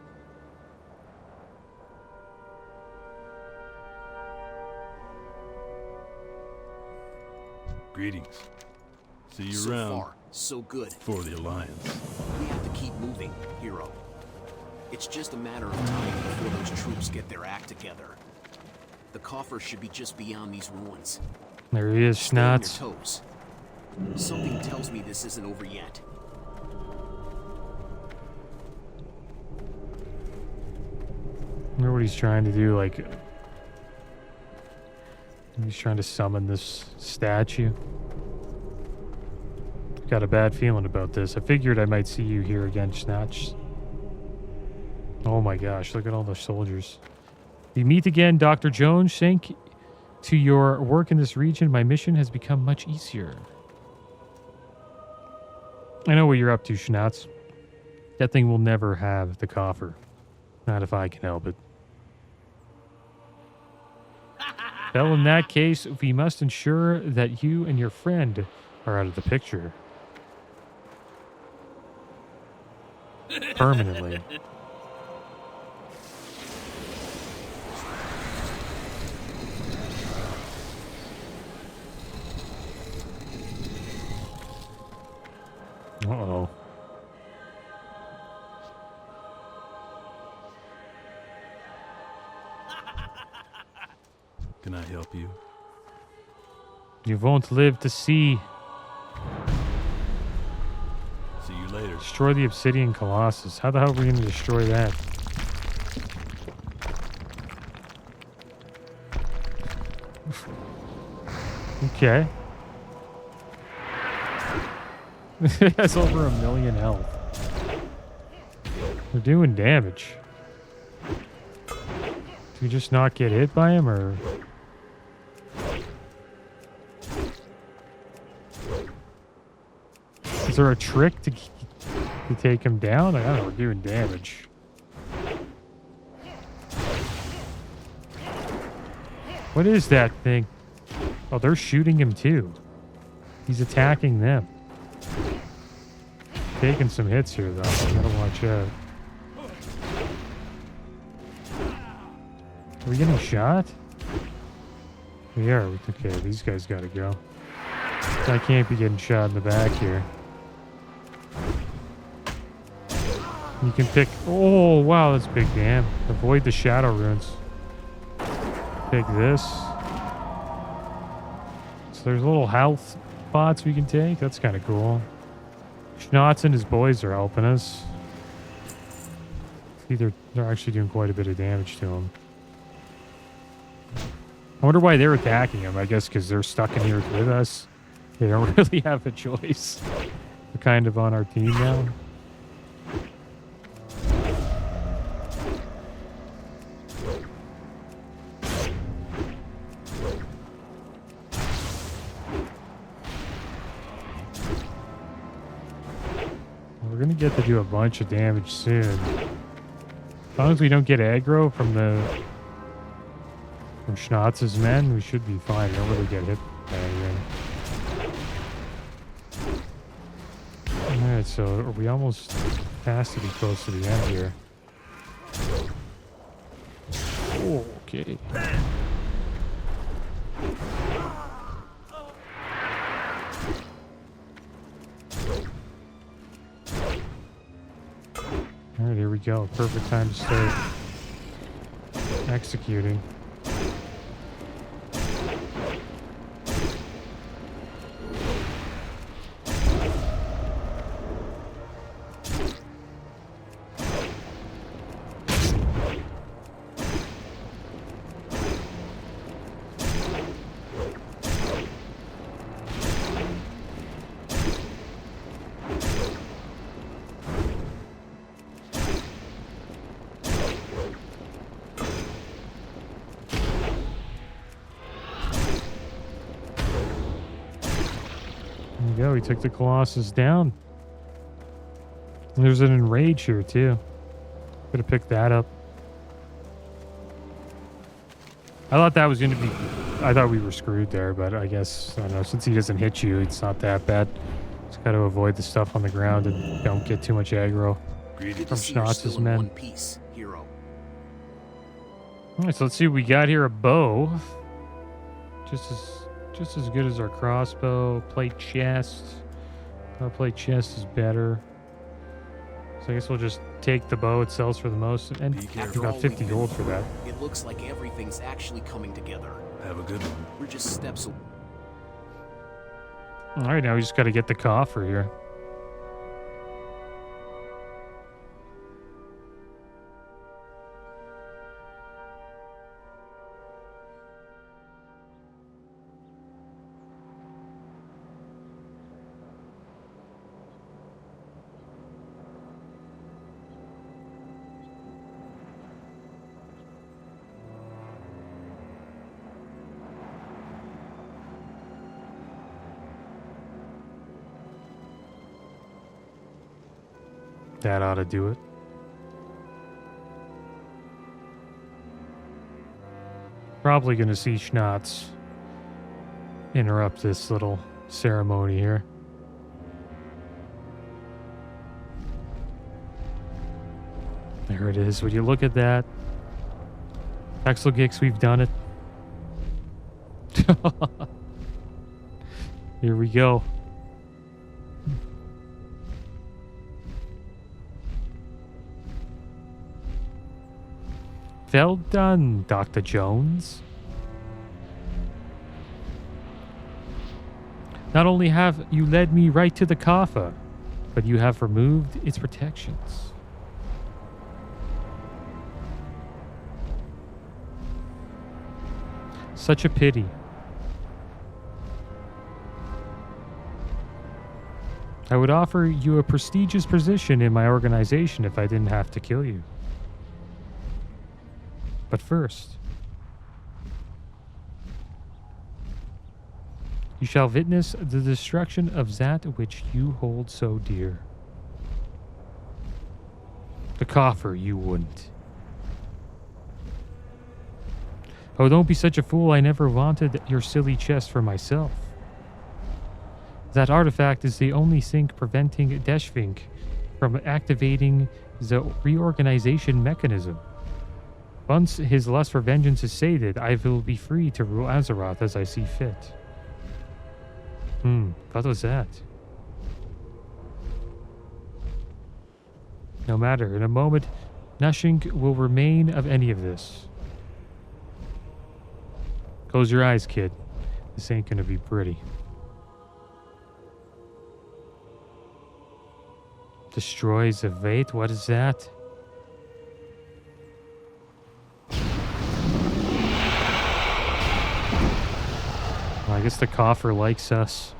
[SPEAKER 4] Greetings. See you
[SPEAKER 3] So
[SPEAKER 4] around.
[SPEAKER 3] far, so good.
[SPEAKER 4] For the Alliance.
[SPEAKER 3] We have to keep moving, hero. It's just a matter of time before those troops get their act together. The Coffer should be just beyond these ruins.
[SPEAKER 1] There he is,
[SPEAKER 3] Stay on your
[SPEAKER 1] Schnatz.
[SPEAKER 3] toes. Something tells me this isn't over yet.
[SPEAKER 1] I wonder what he's trying to do, like... He's trying to summon this statue. Got a bad feeling about this. I figured I might see you here again, Schnatz. Oh my gosh, look at all the soldiers. We meet again, Dr. Jones. Thank to your work in this region, my mission has become much easier. I know what you're up to, Schnatz. That thing will never have the coffer. Not if I can help it. Well, in that case, we must ensure that you and your friend are out of the picture. Permanently.
[SPEAKER 4] help you?
[SPEAKER 1] You won't live to see.
[SPEAKER 4] See you later.
[SPEAKER 1] Destroy the Obsidian Colossus. How the hell are we going to destroy that? Okay. It has over 1 million health. We're doing damage. Do we just not get hit by him, or...? Is there a trick to take him down? I don't know, we're doing damage. What is that thing? Oh, they're shooting him too. He's attacking them. Taking some hits here, though. Gotta watch out. Are we getting shot? We are. Okay, these guys gotta go. I can't be getting shot in the back here. You can pick... Oh, wow, that's big damn. Avoid the shadow runes. Take this. So there's little health pots we can take. That's kind of cool. Schnotz and his boys are helping us. See, they're actually doing quite a bit of damage to him. I wonder why they're attacking him. I guess because they're stuck in here with us. They don't really have a choice. They're kind of on our team now. We're gonna get to do a bunch of damage soon. As long as we don't get aggro from Schnotz's men, we should be fine. We don't really get hit by anything. Alright, so are we almost past to be close to the end here? Oh, okay. Alright, here we go. Perfect time to start executing. There we go, we took the Colossus down. And there's an enrage here too. Could have picked that up. I thought that was going to be... I thought we were screwed there, but I guess, I don't know, since he doesn't hit you, it's not that bad. Just got to avoid the stuff on the ground and don't get too much aggro from Schnotz's men.
[SPEAKER 3] One piece, hero.
[SPEAKER 1] Alright, so let's see what we got here. A bow. Just as good as our crossbow. Plate chest. Our plate chest is better. So I guess we'll just take the bow. It sells for the most. And we got 50 gold for that.
[SPEAKER 3] It looks like everything's actually coming together.
[SPEAKER 4] Have a good one.
[SPEAKER 3] We're just steps away.
[SPEAKER 1] Alright, now we just got to get the coffer here. That ought to do it. Probably going to see Schnotz interrupt this little ceremony here. There it is. Would you look at that? Exelgix, we've done it. Here we go. Well done, Dr. Jones. Not only have you led me right to the Coffer, but you have removed its protections. Such a pity. I would offer you a prestigious position in my organization if I didn't have to kill you. But first, you shall witness the destruction of that which you hold so dear. The Coffer you wouldn't. Oh, don't be such a fool. I never wanted your silly chest for myself. That artifact is the only thing preventing Deshvink from activating the reorganization mechanism. Once his lust for vengeance is sated, I will be free to rule Azeroth as I see fit. What was that? No matter, in a moment, nothing will remain of any of this. Close your eyes, kid. This ain't gonna be pretty. Destroys the weight? What is that? Well, I guess the Coffer likes us.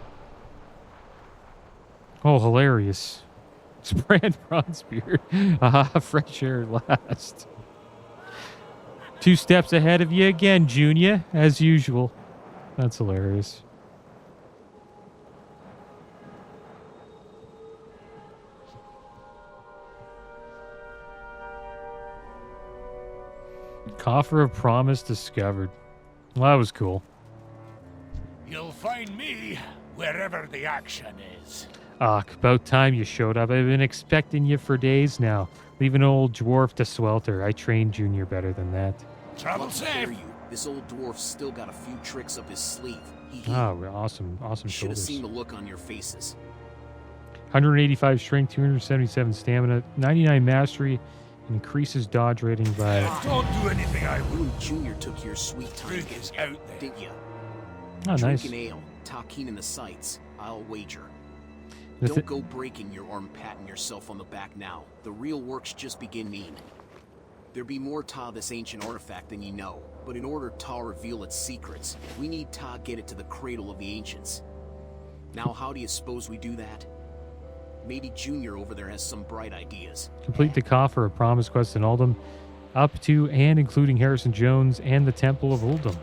[SPEAKER 1] Oh, hilarious. It's Brand Bronzebeard. Aha, fresh air at last. 2 steps ahead of you again, Junior, as usual. That's hilarious. Coffer of Promise discovered. Well, that was cool.
[SPEAKER 6] You'll find me wherever the action is.
[SPEAKER 1] About time you showed up. I've been expecting you for days now. Leave an old dwarf to swelter. I trained Junior better than that.
[SPEAKER 6] Travel
[SPEAKER 3] How dare
[SPEAKER 6] safe.
[SPEAKER 3] you? This old dwarf's still got a few tricks up his sleeve.
[SPEAKER 1] Oh, awesome
[SPEAKER 3] Should have
[SPEAKER 1] shoulders.
[SPEAKER 3] seen the look on your faces.
[SPEAKER 1] 185 strength, 277 stamina, 99 mastery, increases dodge rating by...
[SPEAKER 6] Don't do anything I
[SPEAKER 3] You
[SPEAKER 6] would.
[SPEAKER 3] and Junior took your sweet time
[SPEAKER 6] Drink
[SPEAKER 3] getting
[SPEAKER 6] is
[SPEAKER 3] here,
[SPEAKER 6] out there.
[SPEAKER 3] didn't you?
[SPEAKER 1] Oh, nice.
[SPEAKER 3] Drinking ale, talking in the sights. I'll wager.
[SPEAKER 1] The
[SPEAKER 3] Don't go breaking your arm, patting yourself on the back now. The real work's just beginning. There be more Ta this ancient artifact than ye know, but in order Ta reveal its secrets, we need Ta get it to the cradle of the ancients. Now how do you suppose we do that? Maybe Junior over there has some bright ideas.
[SPEAKER 1] Complete the Coffer of Promise quest in Uldum, up to and including Harrison Jones and the Temple of Uldum.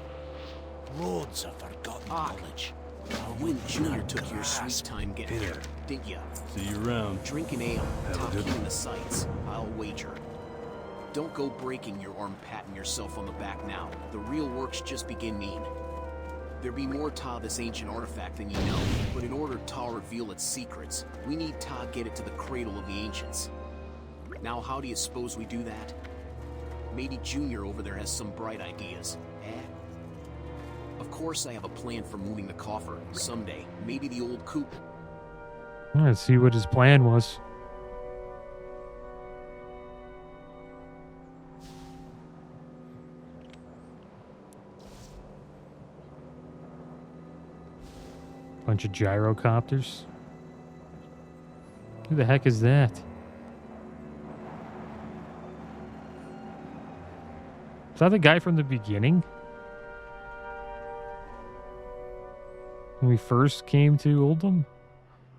[SPEAKER 6] Loads of forgotten knowledge.
[SPEAKER 3] You and Junior took your sweet time getting here, didn't ya?
[SPEAKER 4] See you around.
[SPEAKER 3] Drinking ale,
[SPEAKER 4] Have a
[SPEAKER 3] talking
[SPEAKER 4] good
[SPEAKER 3] in the sights. I'll wager. Don't go breaking your arm, patting yourself on the back now. The real work's just beginning. There be more Ta this ancient artifact than you know, but in order Ta reveal its secrets, we need Ta get it to the cradle of the ancients. Now how do you suppose we do that? Maybe Junior over there has some bright ideas, eh? Of course I have a plan for moving the Coffer, someday. Maybe the old coop.
[SPEAKER 1] Let's see what his plan was. Bunch of gyrocopters. Who the heck is that? Is that the guy from the beginning? When we first came to Uldum?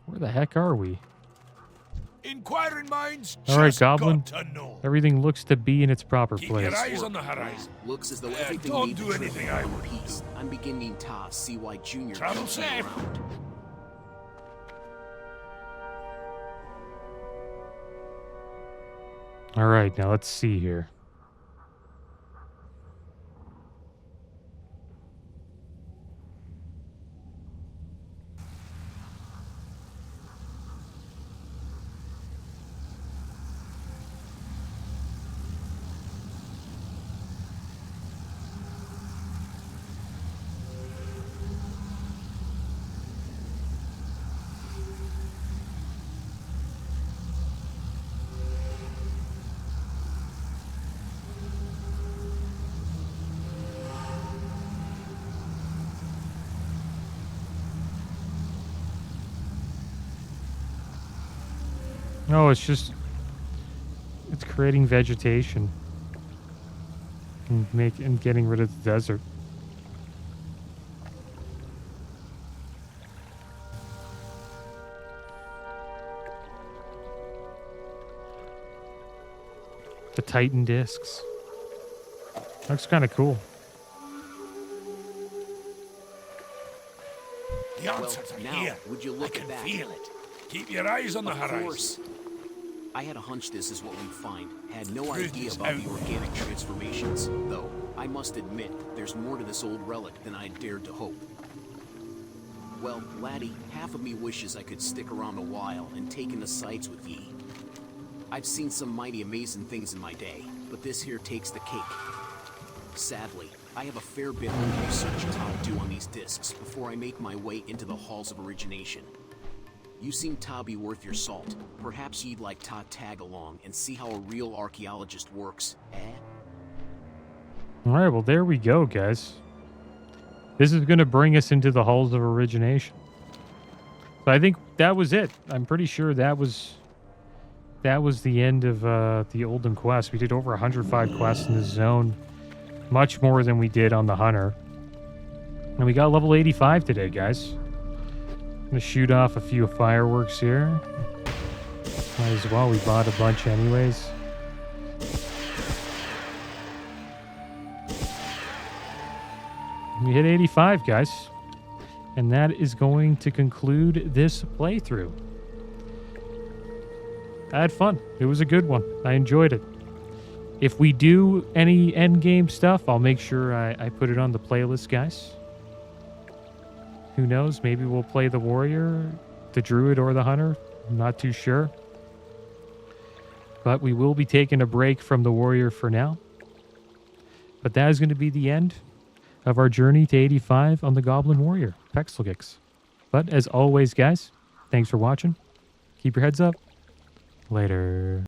[SPEAKER 1] Where the heck are we?
[SPEAKER 6] Inquiring minds
[SPEAKER 1] All right,
[SPEAKER 6] just
[SPEAKER 1] Goblin.
[SPEAKER 6] got to know.
[SPEAKER 1] Everything looks to be in its proper
[SPEAKER 6] Keep
[SPEAKER 1] place.
[SPEAKER 6] your eyes on the horizon.
[SPEAKER 3] Looks as though everything
[SPEAKER 6] don't
[SPEAKER 3] needs
[SPEAKER 6] do
[SPEAKER 3] a trip
[SPEAKER 6] anything
[SPEAKER 3] in
[SPEAKER 6] I
[SPEAKER 3] one
[SPEAKER 6] wouldn't
[SPEAKER 3] piece.
[SPEAKER 6] do.
[SPEAKER 3] I'm beginning to see why Junior
[SPEAKER 6] Travel
[SPEAKER 3] keeps me
[SPEAKER 6] safe.
[SPEAKER 3] around.
[SPEAKER 1] All right, now let's see here. No, it's just... It's creating vegetation. And getting rid of the desert. The Titan discs. Looks kind of cool.
[SPEAKER 6] The answers are
[SPEAKER 3] now,
[SPEAKER 6] here.
[SPEAKER 3] would you look
[SPEAKER 6] I
[SPEAKER 3] at
[SPEAKER 6] can
[SPEAKER 3] that?
[SPEAKER 6] feel it. Keep your eyes on the
[SPEAKER 3] Of
[SPEAKER 6] horizon.
[SPEAKER 3] course. I had a hunch this is what we'd find. Had no
[SPEAKER 6] Truth
[SPEAKER 3] idea
[SPEAKER 6] is
[SPEAKER 3] about
[SPEAKER 6] out.
[SPEAKER 3] the organic transformations, though. I must admit, there's more to this old relic than I dared to hope. Well, laddie, half of me wishes I could stick around a while and take in the sights with ye. I've seen some mighty amazing things in my day, but this here takes the cake. Sadly, I have a fair bit of research to do on these discs before I make my way into the halls of origination. You seem to be worth your salt. Perhaps you'd like to tag along and see how a real archaeologist works, eh?
[SPEAKER 1] All right, well, there we go, guys. This is going to bring us into the halls of origination. So I think that was it. I'm pretty sure that was the end of the Uldum quest. We did over 105 quests in this zone. Much more than we did on the Hunter. And we got level 85 today, guys. I'm going to shoot off a few fireworks here. Might as well. We bought a bunch anyways. We hit 85, guys. And that is going to conclude this playthrough. I had fun. It was a good one. I enjoyed it. If we do any endgame stuff, I'll make sure I put it on the playlist, guys. Who knows? Maybe we'll play the warrior, the druid, or the hunter. I'm not too sure. But we will be taking a break from the warrior for now. But that is going to be the end of our journey to 85 on the Goblin Warrior, Pexelgix. But as always, guys, thanks for watching. Keep your heads up. Later.